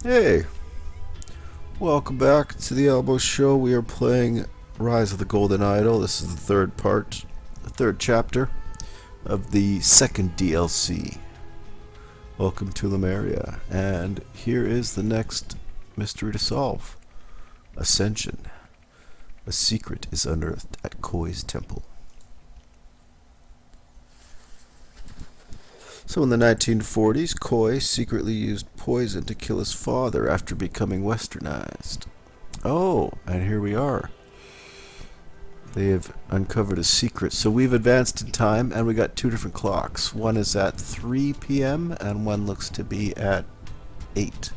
Hey, welcome back to the Alboe Show. We are playing Rise of the Golden Idol. This is the third part, the third chapter of the second DLC. Welcome to Lemuria. And here is the next mystery to solve. Ascension. A secret is unearthed at Koi's temple. So in the 1940s, Koi secretly used poison to kill his father after becoming westernized. Oh, and here we are. They have uncovered a secret. So we've advanced in time, and we got two different clocks. One is at 3 p.m., and one looks to be at 8.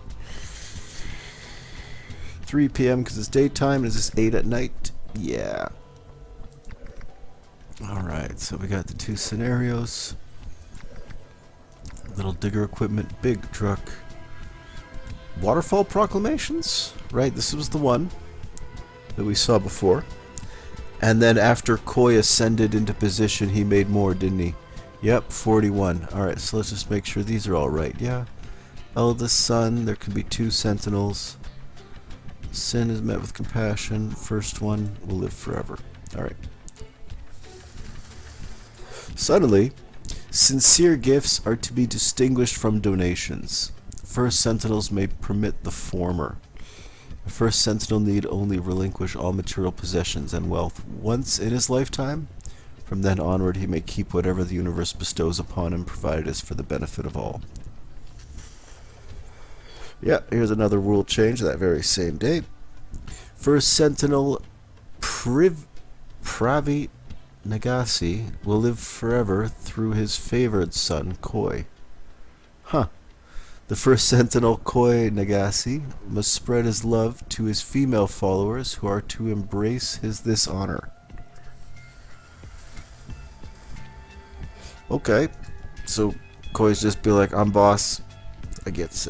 3 p.m. because it's daytime, and is this 8 at night? Yeah. Alright, so we got the two scenarios. Little digger equipment, big truck. Waterfall proclamations? Right, this was the one that we saw before. And then after Koi ascended into position, he made more, didn't he? Yep, 41. Alright, so let's just make sure these are all right. Yeah. Eldest son, there can be 2 sentinels. Sin is met with compassion. First one will live forever. Alright. Suddenly, sincere gifts are to be distinguished from donations. First sentinels may permit the former. The first sentinel need only relinquish all material possessions and wealth once in his lifetime. From then onward he may keep whatever the universe bestows upon him, provided it is for the benefit of all. Yeah, here's another rule change that very same day. First sentinel Pravi Nagasi will live forever through his favored son, Koi. Huh. The first sentinel, Koi Nagasi, must spread his love to his female followers who are to embrace this honor. Okay. So, Koi's just be like, I'm boss. I get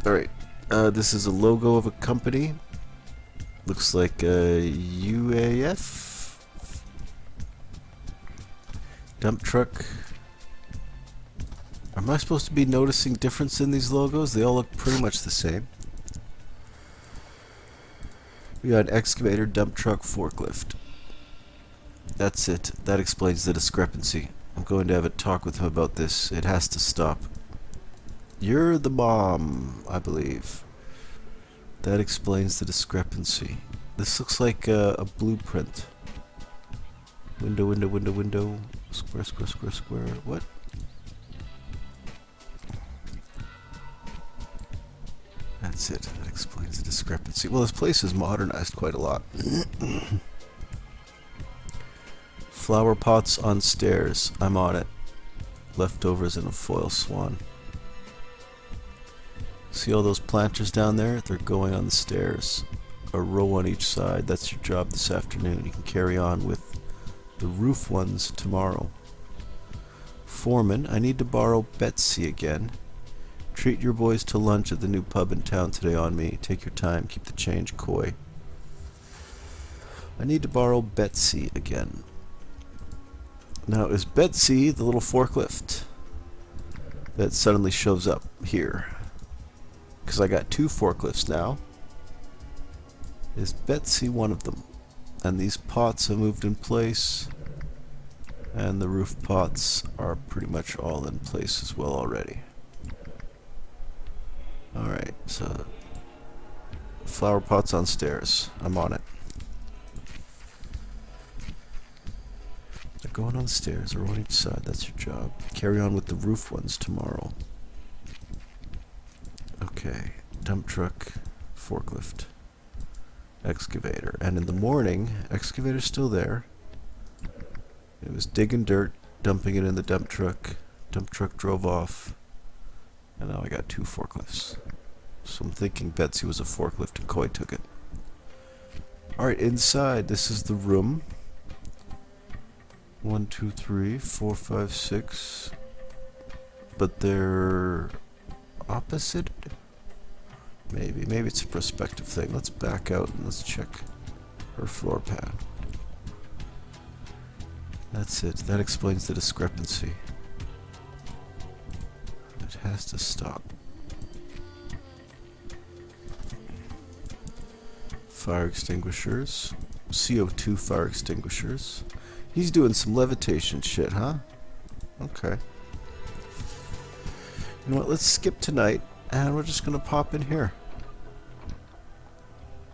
alright. This is a logo of a company. Looks like a UAF. Dump truck. Am I supposed to be noticing difference in these logos? They all look pretty much the same. We got an excavator, dump truck, forklift. That's it. That explains the discrepancy. I'm going to have a talk with him about this. It has to stop. You're the bomb, I believe. That explains the discrepancy. This looks like a blueprint. Window, window, window, window. Square, square, square, square. What? That's it. That explains the discrepancy. Well, this place is modernized quite a lot. Flower pots on stairs. I'm on it. Leftovers in a foil swan. See all those planters down there? They're going on the stairs. A row on each side. That's your job this afternoon. You can carry on with the roof ones tomorrow. Foreman, I need to borrow Betsy again. Treat your boys to lunch at the new pub in town today on me. Take your time. Keep the change, Koi. I need to borrow Betsy again. Now, is Betsy the little forklift that suddenly shows up here? Because I got 2 forklifts now. Is Betsy one of them? And these pots have moved in place. And the roof pots are pretty much all in place as well already. Alright, so flower pots on stairs. I'm on it. They're going on the stairs, or on each side. That's your job. Carry on with the roof ones tomorrow. Okay, dump truck, forklift, excavator. And in the morning, excavator's still there. It was digging dirt, dumping it in the dump truck. Dump truck drove off. And now I got 2 forklifts. So I'm thinking Betsy was a forklift and Koi took it. Alright, inside, this is the room. 1, 2, 3, 4, 5, 6. But they're opposite? Maybe it's a perspective thing. Let's back out and let's check her floor plan. That's it. That explains the discrepancy. It has to stop. fire extinguishers. CO2 fire extinguishers. He's doing some levitation shit, huh? Okay. You know what, let's skip tonight, and we're just gonna pop in here.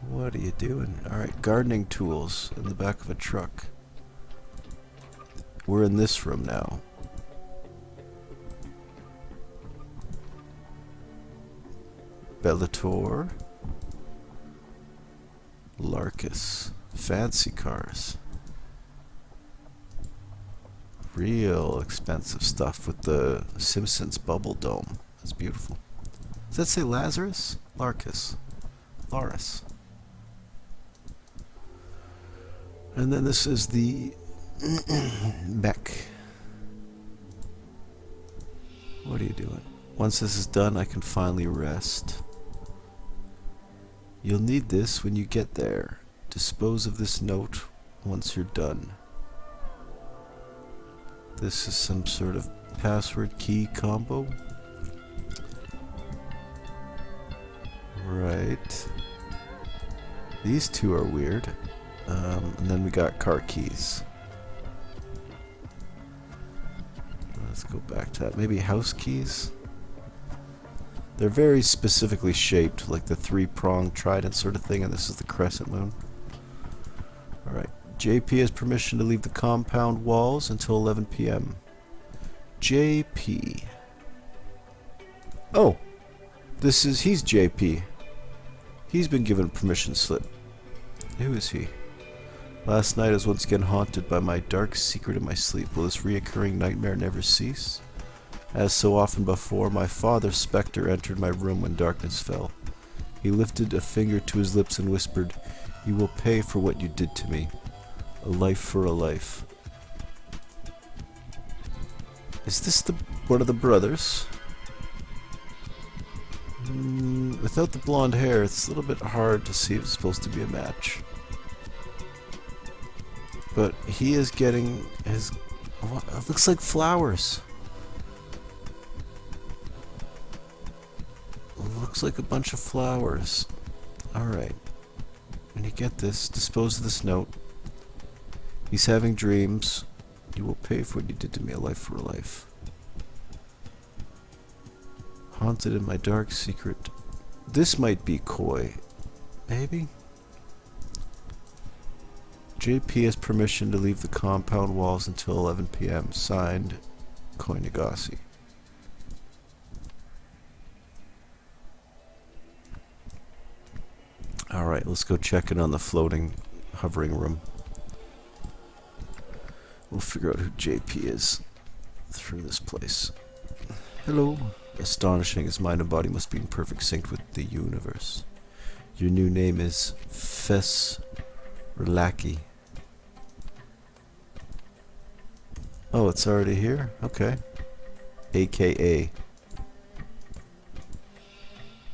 What are you doing? Alright, gardening tools in the back of a truck. We're in this room now. Bellator. Larkus. Fancy cars. Real expensive stuff with the Simpsons bubble dome. That's beautiful. Does that say Lazarus? Larkus. Laris. And then this is the mech. What are you doing? Once this is done, I can finally rest. You'll need this when you get there. Dispose of this note once you're done. This is some sort of password key combo. Right. These two are weird. And then we got car keys. Let's go back to that. Maybe house keys? They're very specifically shaped, like the three-pronged trident sort of thing, and this is the crescent moon. Alright. JP has permission to leave the compound walls until 11 p.m. JP. Oh! He's JP. He's been given a permission slip. Who is he? Last night I was once again haunted by my dark secret in my sleep. Will this reoccurring nightmare never cease? As so often before, my father's spectre entered my room when darkness fell. He lifted a finger to his lips and whispered, "You will pay for what you did to me. A life for a life." Is this one of the brothers? Without the blonde hair, it's a little bit hard to see if it's supposed to be a match. But he is getting his... What? It looks like flowers. It looks like a bunch of flowers. Alright. When you get this, dispose of this note. He's having dreams. You will pay for what you did to me, a life for a life. Haunted in my dark secret. This might be Koi. Maybe? JP has permission to leave the compound walls until 11 p.m. Signed, Koi Nagasi. Alright, let's go check in on the floating, hovering room. We'll figure out who JP is through this place. Hello. Astonishing, his mind and body must be in perfect sync with the universe. Your new name is Fes Relaki. Oh, it's already here? Okay. AKA.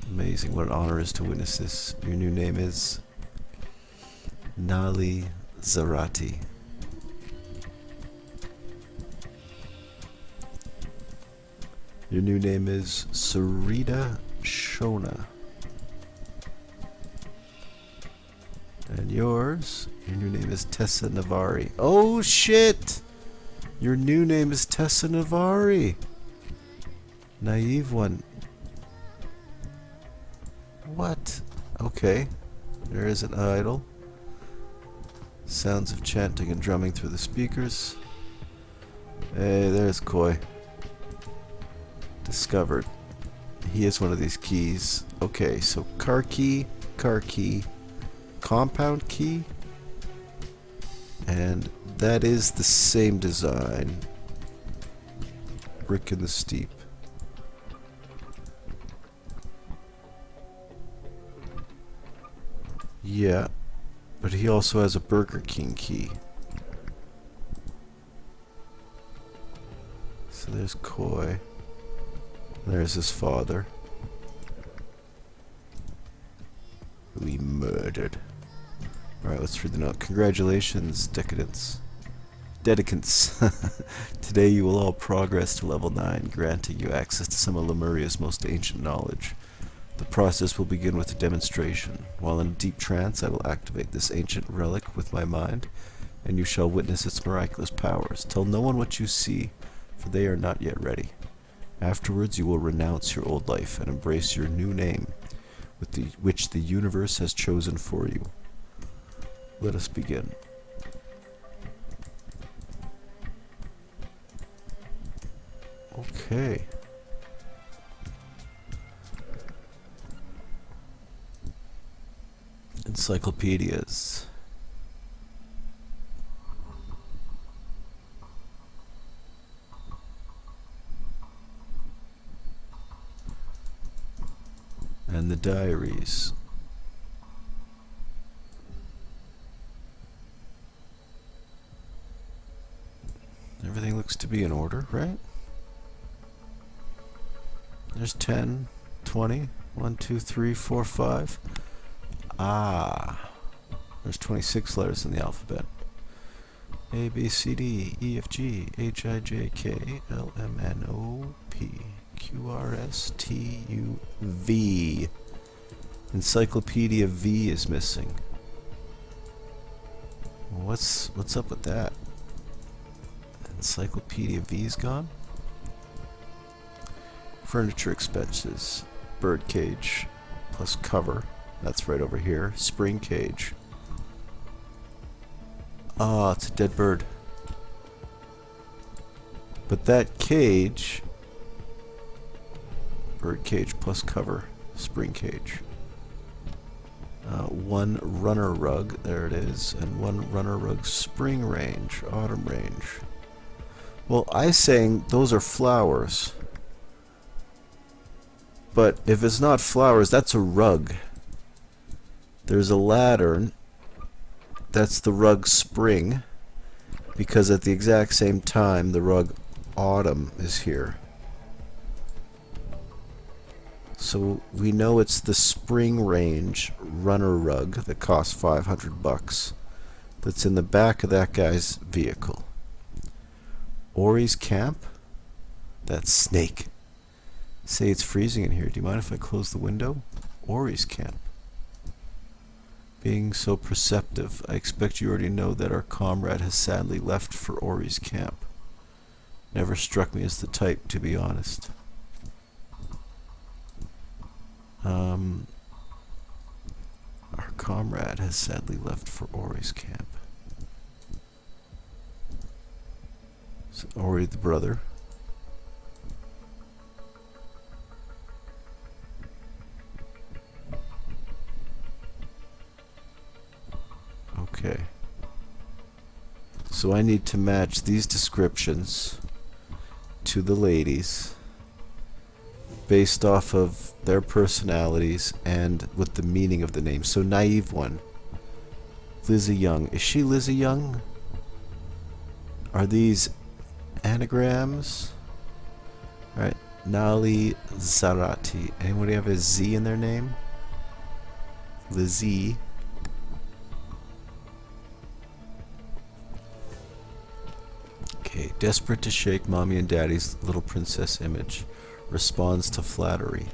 Amazing, what an honor it is to witness this. Your new name is Nali Zarati. Your new name is Sarita Shona. And your new name is Tessa Navari. Oh shit! Your new name is Tessa Navari. Naive one. What? Okay. There is an idol. Sounds of chanting and drumming through the speakers. Hey, there's Koi. Discovered. He is one of these keys. Okay, so car key, compound key, and that is the same design. Brick in the Steep. Yeah, but he also has a Burger King key. So there's Koi. There's his father, who he murdered. Alright, let's read the note. Congratulations, Dedicants. Today you will all progress to level 9, granting you access to some of Lemuria's most ancient knowledge. The process will begin with a demonstration. While in a deep trance, I will activate this ancient relic with my mind, and you shall witness its miraculous powers. Tell no one what you see, for they are not yet ready. Afterwards, you will renounce your old life and embrace your new name, which the universe has chosen for you. Let us begin. Okay. Encyclopedias. And the diaries. Everything looks to be in order, right? There's 10, 20, 1, 2, 3, 4, 5. Ah, there's 26 letters in the alphabet. A, B, C, D, E, F, G, H, I, J, K, L, M, N, O, P, Q, R, S, T, U, V. Encyclopedia V is missing. What's up with that? Encyclopedia V's gone? Furniture expenses. Bird cage plus cover. That's right over here. Spring cage. Ah, it's a dead bird. But that cage... Bird cage plus cover. Spring cage. One runner rug. There it is. And one runner rug spring range. Autumn range. Well, I'm saying those are flowers. But if it's not flowers, that's a rug. There's a ladder. That's the rug spring. Because at the exact same time, the rug autumn is here. So we know it's the spring range runner rug that costs $500 that's in the back of that guy's vehicle. Ori's camp? That's snake. Say it's freezing in here. Do you mind if I close the window? Ori's camp. Being so perceptive, I expect you already know that our comrade has sadly left for Ori's camp. Never struck me as the type, to be honest. Our comrade has sadly left for Ori's camp. So Ori the brother. Okay. So I need to match these descriptions to the ladies based off of their personalities and with the meaning of the name. So naive one. Lizzie Young. Is she Lizzie Young? Are these anagrams? Alright. Nali Zarati. Anybody have a Z in their name? Lizzie. Okay. Desperate to shake mommy and daddy's little princess image. Responds to flattery.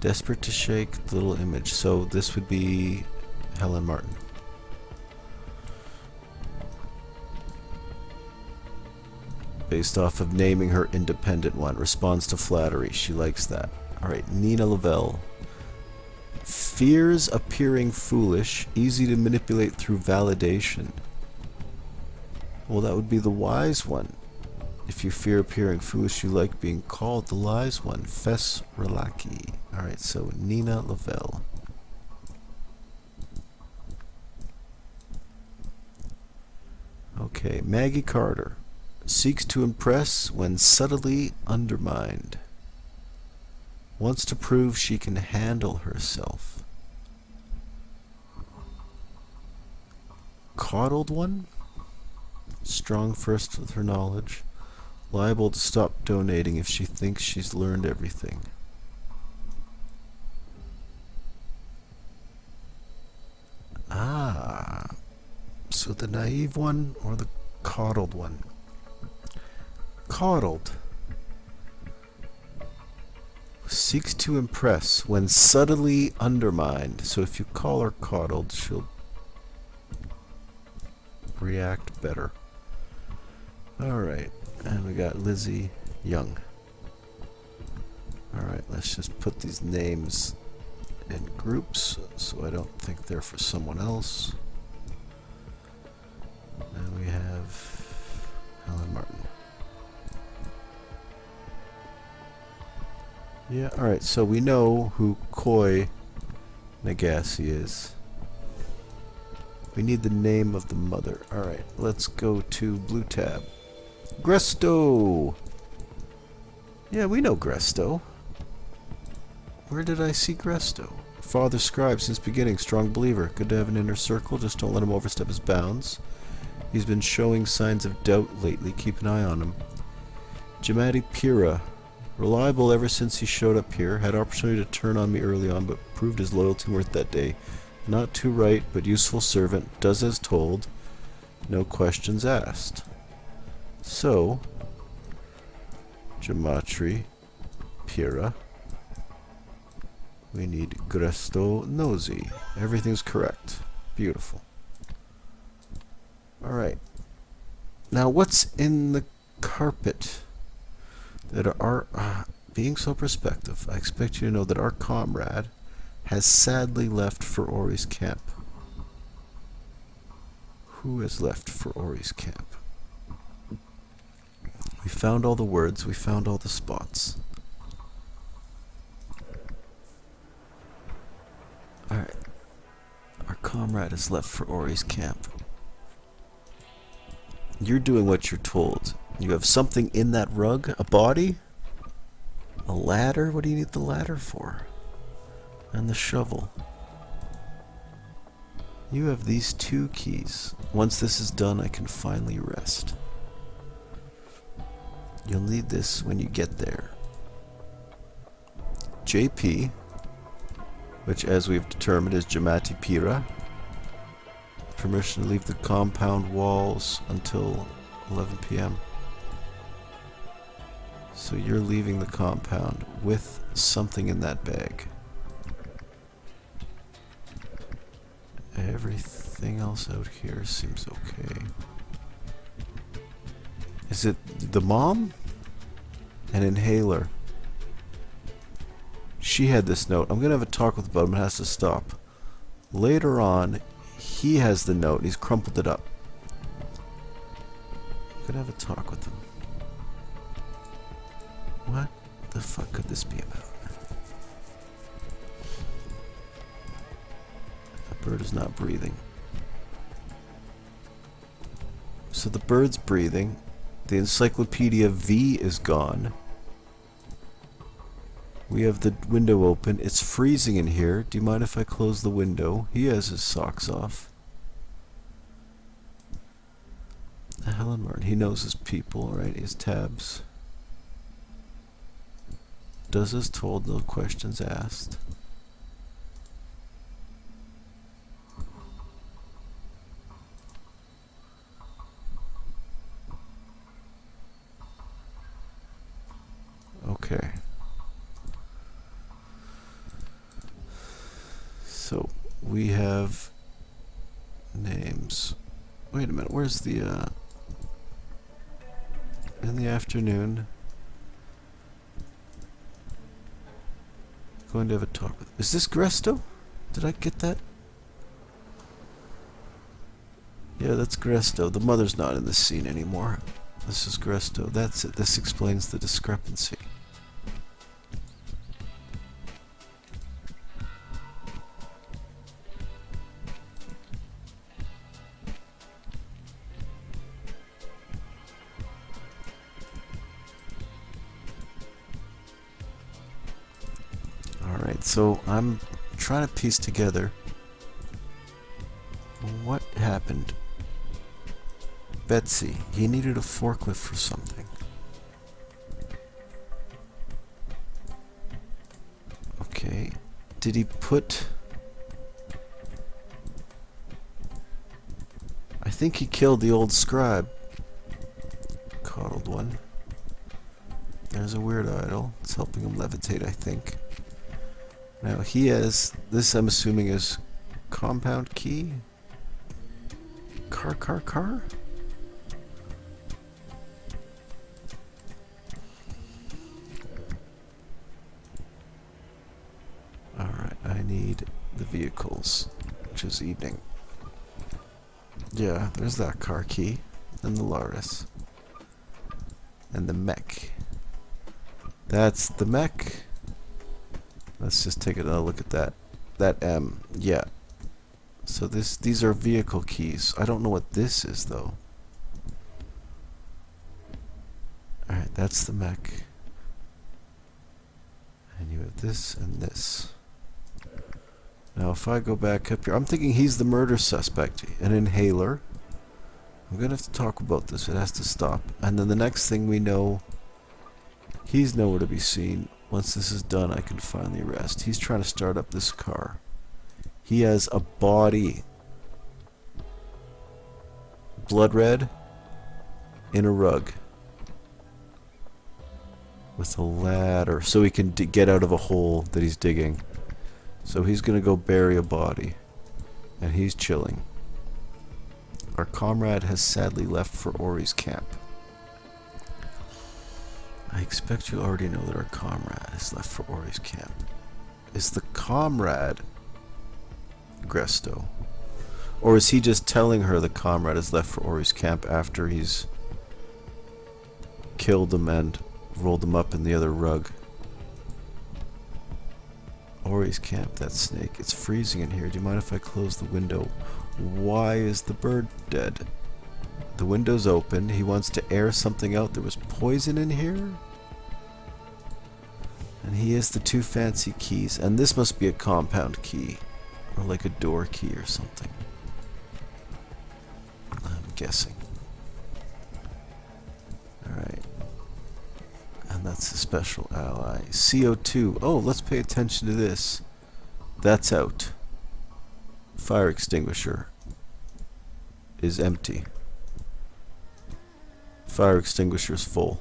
Desperate to shake the little image. So this would be Helen Martin. Based off of naming her independent one. Responds to flattery. She likes that. Alright, Nina Lavelle. Fears appearing foolish. Easy to manipulate through validation. Well, that would be the wise one. If you fear appearing foolish, you like being called the wise one. Fess Relaki. Alright, so Nina Lavelle. Okay, Maggie Carter. Seeks to impress when subtly undermined. Wants to prove she can handle herself. Coddled one? Strong first with her knowledge. Liable to stop donating if she thinks she's learned everything. Ah. So the naive one or the coddled one? Coddled. Seeks to impress when subtly undermined. So if you call her coddled, she'll react better. Alright, and we got Lizzie Young. Alright, let's just put these names in groups so I don't think they're for someone else. And we have Helen Martin. Yeah, alright, so we know who Koi Nagasi is. We need the name of the mother. Alright, let's go to Blue Tab. Gresto! Yeah, we know Gresto. Where did I see Gresto? Father Scribe since beginning, strong believer. Good to have an inner circle, just don't let him overstep his bounds. He's been showing signs of doubt lately, keep an eye on him. Jamati Pira. Reliable ever since he showed up here. Had opportunity to turn on me early on, but proved his loyalty and worth that day. Not too right, but useful servant. Does as told. No questions asked. So, Gematri Pira. We need Gresto Nosy. Everything's correct. Beautiful. Alright. Now, what's in the carpet? That are being so prospective, I expect you to know that our comrade has sadly left for Ori's camp. Who has left for Ori's camp? We found all the words, we found all the spots. Alright. Our comrade has left for Ori's camp. You're doing what you're told. You have something in that rug? A body? A ladder? What do you need the ladder for? And the shovel. You have these 2 keys. Once this is done, I can finally rest. You'll need this when you get there. JP, which as we've determined is Jamati Pira. Permission to leave the compound walls until 11 p.m. So you're leaving the compound with something in that bag. Everything else out here seems okay. Is it the mom? An inhaler. She had this note. I'm going to have a talk with him about him. It has to stop. Later on, he has the note. He's crumpled it up. I'm going to have a talk with him. What the fuck could this be about? That bird is not breathing. So the bird's breathing. The Encyclopedia V is gone. We have the window open. It's freezing in here. Do you mind if I close the window? He has his socks off. Helen Martin. He knows his people, right? His tabs. Does as told, no questions asked. Okay. So, we have names. Wait a minute, where's the, in the afternoon. Going to have a talk with... Is this Gresto? Did I get that? Yeah, that's Gresto. The mother's not in this scene anymore. This is Gresto. That's it. This explains the discrepancy. Alright, so I'm trying to piece together what happened. Betsy, he needed a forklift for something. Okay, did he put... I think he killed the old scribe. Coddled one. There's There's a weird idol. It's helping him levitate, I think. Now he has this, I'm assuming, is compound key. Car. Alright, I need the vehicles, which is evening. Yeah, there's that car key. And the Laris. And the mech. That's the mech. Let's just take another look at that. That M. Yeah. So these are vehicle keys. I don't know what this is though. Alright, that's the mech. And you have this and this. Now if I go back up here, I'm thinking he's the murder suspect. An inhaler. I'm gonna have to talk about this. It has to stop. And then the next thing we know, he's nowhere to be seen. Once this is done, I can finally rest. He's trying to start up this car. He has a body. Blood red. In a rug. With a ladder. So he can get out of a hole that he's digging. So he's gonna go bury a body. And he's chilling. Our comrade has sadly left for Ori's camp. I expect you already know that our comrade has left for Ori's camp. Is the comrade Gresto? Or is he just telling her the comrade has left for Ori's camp after he's killed him and rolled him up in the other rug? Ori's camp, that snake. It's freezing in here. Do you mind if I close the window? Why is the bird dead? The window's open. He wants to air something out. There was poison in here? And he has the two fancy keys. And this must be a compound key. Or like a door key or something. I'm guessing. Alright. And that's a special ally. CO2. Oh, let's pay attention to this. That's out. Fire extinguisher is empty. Fire extinguisher is full.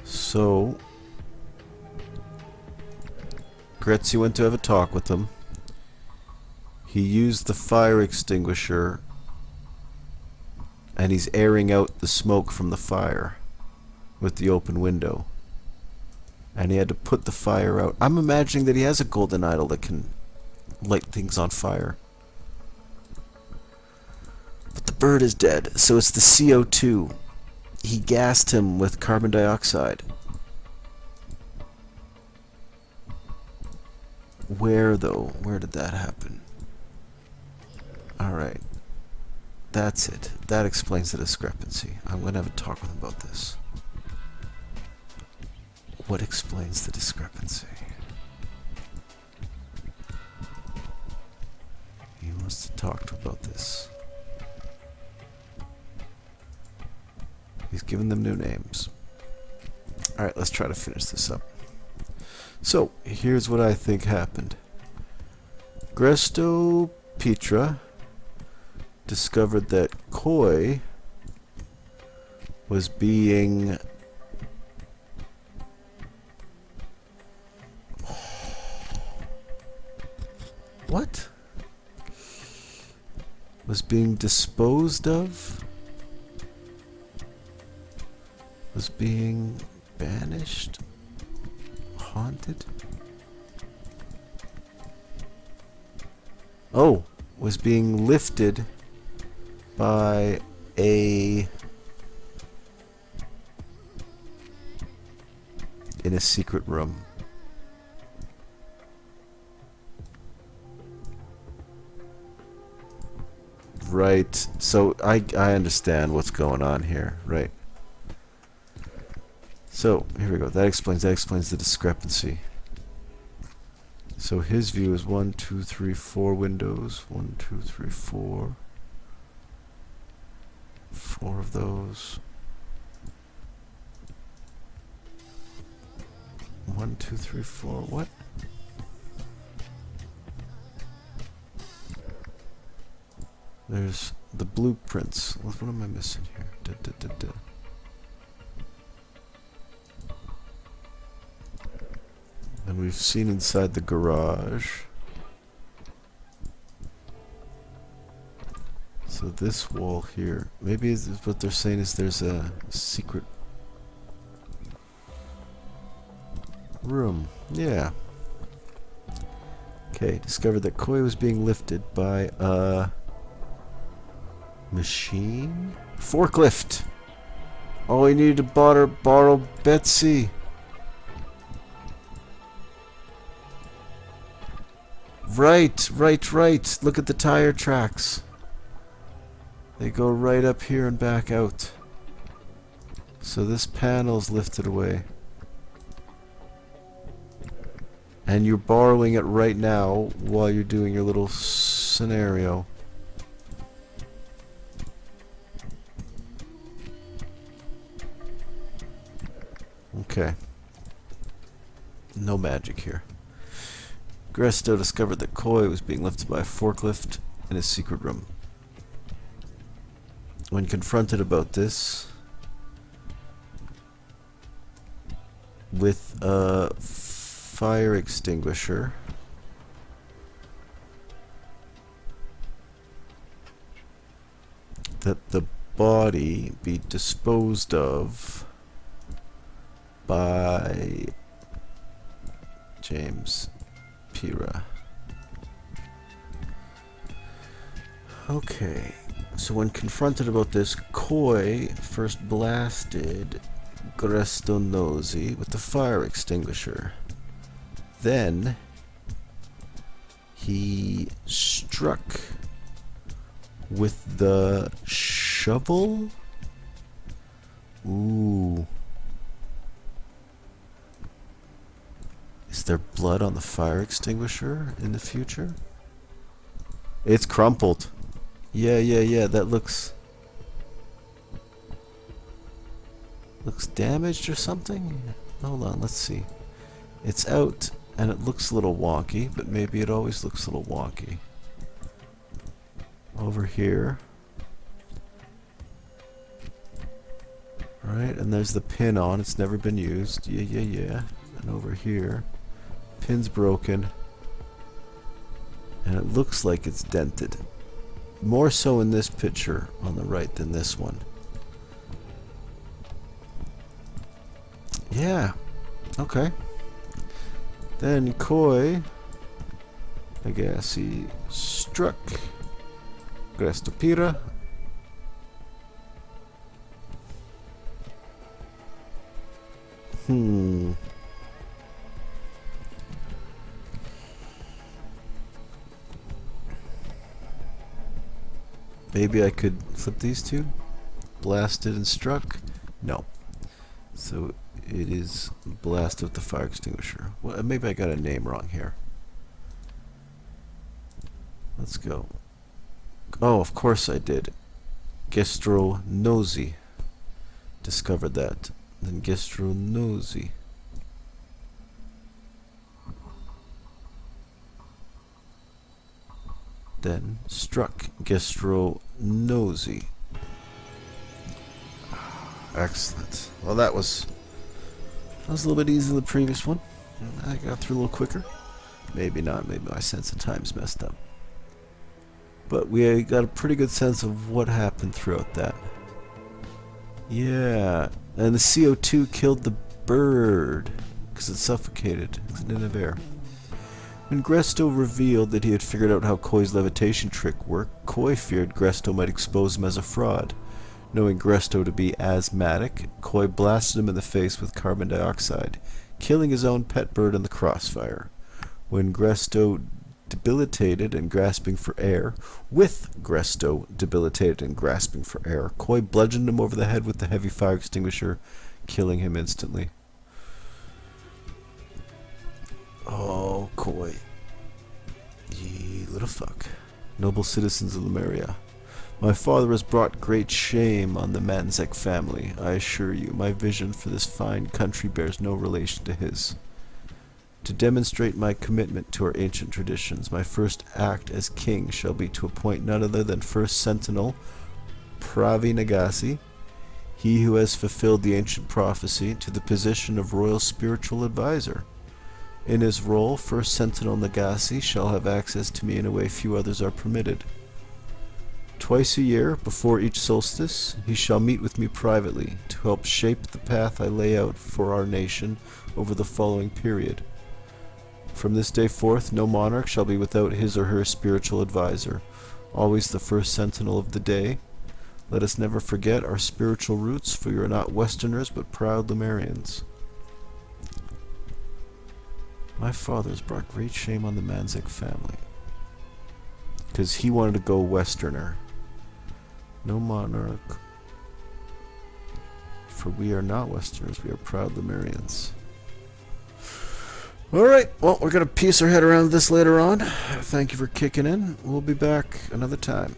So Gretzi went to have a talk with him. He used the fire extinguisher and he's airing out the smoke from the fire with the open window. And he had to put the fire out. I'm imagining that he has a golden idol that can light things on fire. But the bird is dead, so it's the CO2. He gassed him with carbon dioxide. Where, though? Where did that happen? Alright. That's it. That explains the discrepancy. I'm going to have a talk with him about this. What explains the discrepancy? He wants to talk to about this. He's given them new names. Alright, let's try to finish this up. So, here's what I think happened. Gresto Petra discovered that Koi was being what? Was being disposed of? Was being banished? Haunted? Oh, was being lifted by in a secret room. Right, so I understand what's going on here, right? So, here we go. That explains the discrepancy. So his view is 1, 2, 3, 4 windows. 1, 2, 3, 4. 4 of those. 1, 2, 3, 4. What? There's the blueprints. What am I missing here? And we've seen inside the garage. So this wall here, maybe what they're saying is there's a secret room. Yeah. Okay, discovered that Koi was being lifted by a machine? Forklift! Oh, we needed to borrow Betsy. Right. Look at the tire tracks. They go right up here and back out. So this panel's lifted away. And you're borrowing it right now while you're doing your little scenario. Okay. No magic here. Gresto discovered that Koi was being lifted by a forklift in his secret room. When confronted about this, with a fire extinguisher, that the body be disposed of by James Pira. Okay, so when confronted about this, Koi first blasted Gresto Nosy with the fire extinguisher. Then he struck with the shovel. Ooh. Is there blood on the fire extinguisher in the future? It's crumpled. Yeah, that looks damaged or something? Hold on, let's see. It's out and it looks a little wonky, but maybe it always looks a little wonky. Over here. Right, and there's the pin on, it's never been used. Yeah. And over here, pin's broken. And it looks like it's dented. More so in this picture on the right than this one. Yeah. Okay. Then Koi, I guess he struck Gresto Pira. Maybe I could flip these two? Blasted and struck? No. So it is blasted with the fire extinguisher. Well, maybe I got a name wrong here. Let's go. Oh, of course I did. Gestro Nosy. Discovered that. Then Gestro Nosy. Then struck Gestro Nosy. Excellent. Well, that was a little bit easier than the previous one. I got through a little quicker. Maybe not. Maybe my sense of time's messed up. But we got a pretty good sense of what happened throughout that. Yeah. And the CO2 killed the bird because it suffocated. It didn't have air. When Gresto revealed that he had figured out how Koi's levitation trick worked, Koi feared Gresto might expose him as a fraud. Knowing Gresto to be asthmatic, Koi blasted him in the face with carbon dioxide, killing his own pet bird in the crossfire. When Gresto debilitated and grasping for air, Koi bludgeoned him over the head with the heavy fire extinguisher, killing him instantly. Oh, Koi. Ye little fuck. Noble citizens of Lemuria. My father has brought great shame on the Manzek family. I assure you, my vision for this fine country bears no relation to his. To demonstrate my commitment to our ancient traditions, my first act as king shall be to appoint none other than First Sentinel Pravi Nagasi, he who has fulfilled the ancient prophecy, to the position of royal spiritual advisor. In his role, First Sentinel Nagasi shall have access to me in a way few others are permitted. Twice a year, before each solstice, he shall meet with me privately to help shape the path I lay out for our nation over the following period. From this day forth, no monarch shall be without his or her spiritual advisor, always the first sentinel of the day. Let us never forget our spiritual roots, for we are not Westerners but proud Lemurians. My father's brought great shame on the Manzik family, because he wanted to go Westerner. No monarch, for we are not Westerners, we are proud Lemurians. Alright, well, we're going to piece our head around this later on. Thank you for kicking in. We'll be back another time.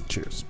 Cheers.